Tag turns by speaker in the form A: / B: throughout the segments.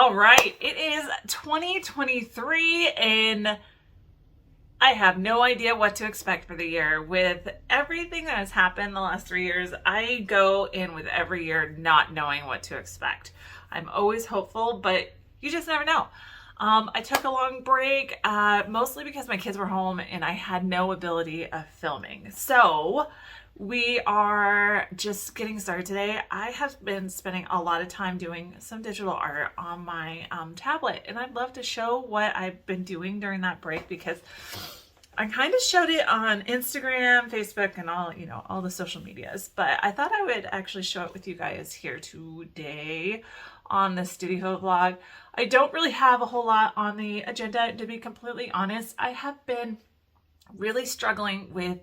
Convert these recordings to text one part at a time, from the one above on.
A: All right, it is 2023 and I have no idea what to expect for the year. With everything that has happened the last 3 years, I go in with every year not knowing what to expect. I'm always hopeful, but you just never know. I took a long break, mostly because my kids were home and I had no ability of filming. So we are just getting started today. I have been spending a lot of time doing some digital art on my tablet, and I'd love to show what I've been doing during that break because I kind of showed it on Instagram, Facebook, and all the social medias, but I thought I would actually show it with you guys here today on the studio vlog. I don't really have a whole lot on the agenda, to be completely honest. I have been really struggling with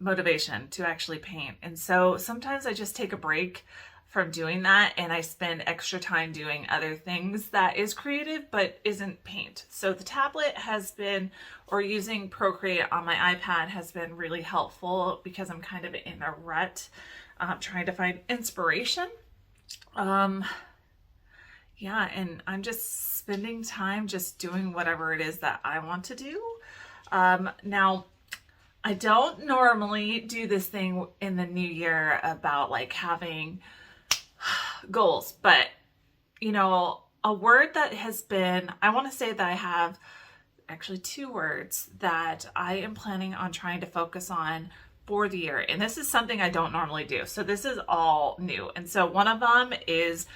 A: motivation to actually paint, and so sometimes I just take a break from doing that and I spend extra time doing other things that is creative but isn't paint. So the tablet has been, or using Procreate on my iPad has been really helpful because I'm kind of in a rut trying to find inspiration. Yeah, and I'm just spending time just doing whatever it is that I want to do. Now, I don't normally do this thing in the new year about like having goals, but a word that has been, I want to say that I have actually 2 words that I am planning on trying to focus on for the year. And this is something I don't normally do. So this is all new. And so one of them is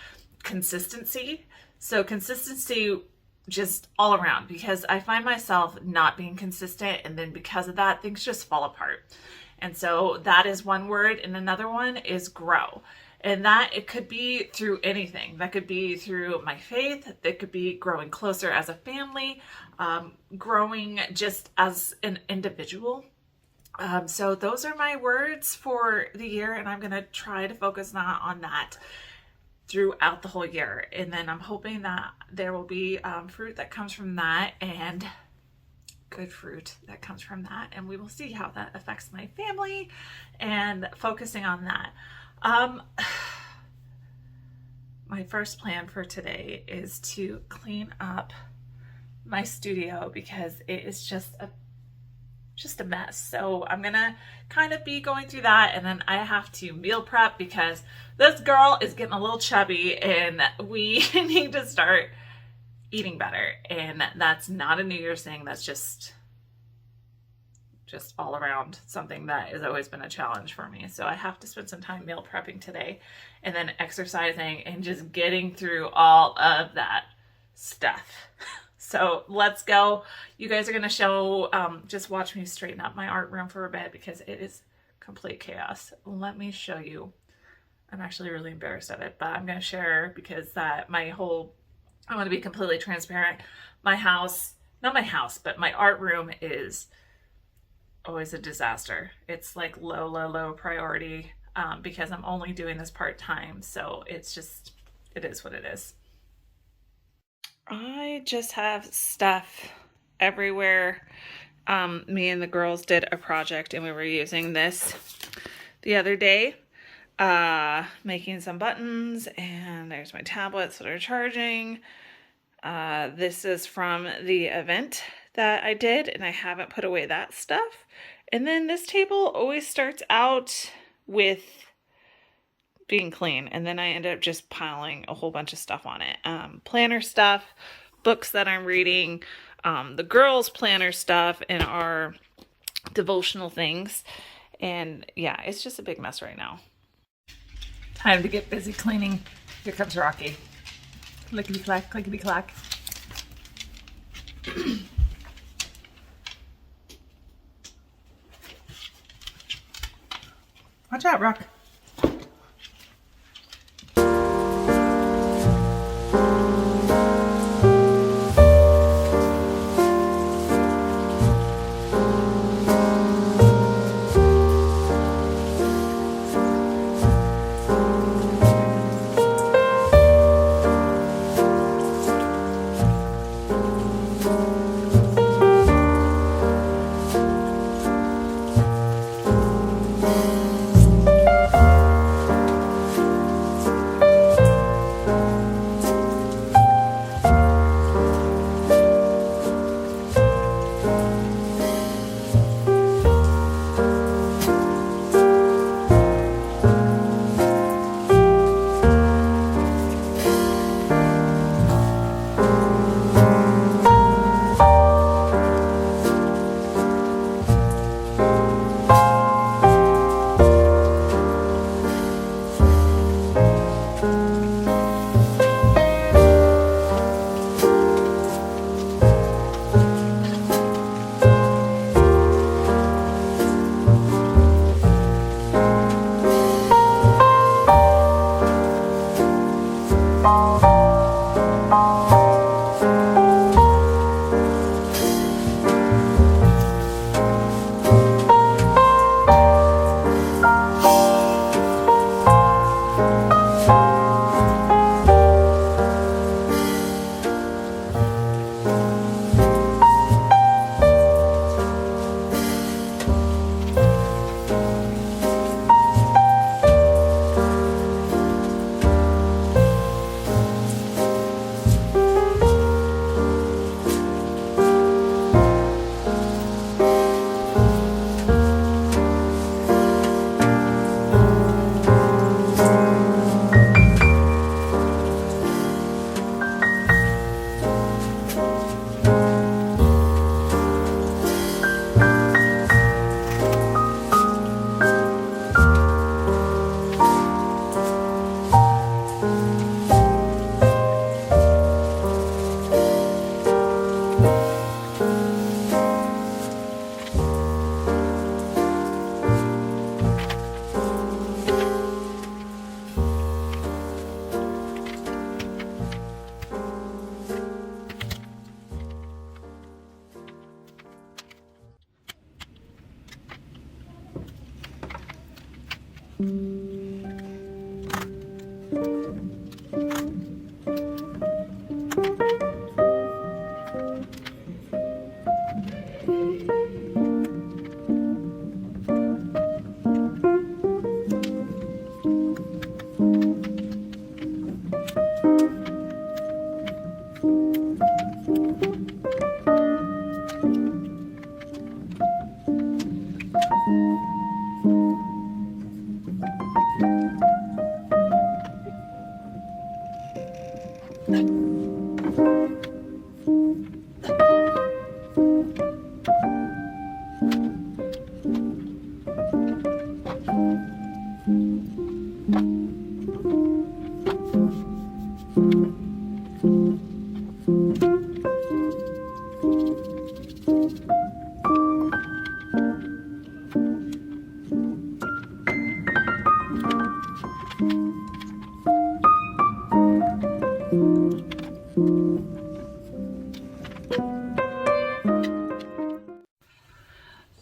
A: consistency. So consistency just all around, because I find myself not being consistent, and then because of that, things just fall apart. And so that is one word, and another one is grow. And that it could be through anything. That could be through my faith. It could be growing closer as a family, growing just as an individual. So those are my words for the year, and I'm going to try to focus on that throughout the whole year. And then I'm hoping that there will be fruit that comes from that, and good fruit that comes from that, and we will see how that affects my family and focusing on that. My first plan for today is to clean up my studio because it is just a mess. So I'm gonna kind of be going through that, and then I have to meal prep because this girl is getting a little chubby and we need to start eating better. And that's not a New Year's thing. That's just all around something that has always been a challenge for me. So I have to spend some time meal prepping today, and then exercising and just getting through all of that stuff. So let's go. You guys are going to show, just watch me straighten up my art room for a bit because it is complete chaos. Let me show you. I'm actually really embarrassed of it, but I'm going to share because I want to be completely transparent. My art room is always a disaster. It's like low priority because I'm only doing this part-time. So it is what it is. I just have stuff everywhere. Me and the girls did a project and we were using this the other day, making some buttons, and there's my tablets that are charging. This is from the event that I did, and I haven't put away that stuff. And then this table always starts out with being clean, and then I end up just piling a whole bunch of stuff on it. Planner stuff, books that I'm reading, the girls' planner stuff, and our devotional things. And yeah, it's just a big mess right now. Time to get busy cleaning. Here comes Rocky. Clickety clack, clickety clack. Watch out, Rock.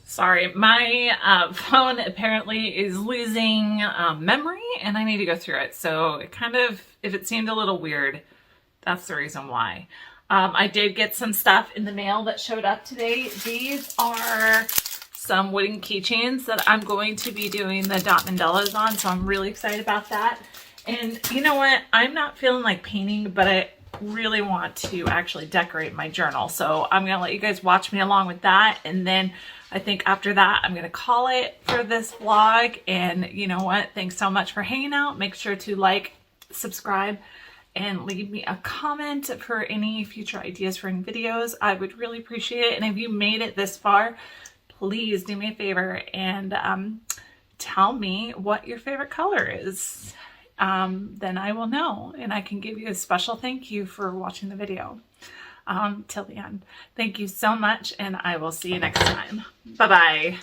A: Sorry, my phone apparently is losing memory and I need to go through it. So it kind of, if it seemed a little weird, that's the reason why. I did get some stuff in the mail that showed up today. These are some wooden keychains that I'm going to be doing the dot mandalas on. So I'm really excited about that. And you know what? I'm not feeling like painting, but I really want to actually decorate my journal. So I'm going to let you guys watch me along with that. And then I think after that, I'm going to call it for this vlog. And you know what? Thanks so much for hanging out. Make sure to like, subscribe, and leave me a comment for any future ideas for any videos. I would really appreciate it. And if you made it this far, please do me a favor and tell me what your favorite color is. Then I will know and I can give you a special thank you for watching the video till the end. Thank you so much, and I will see you next time. Bye-bye.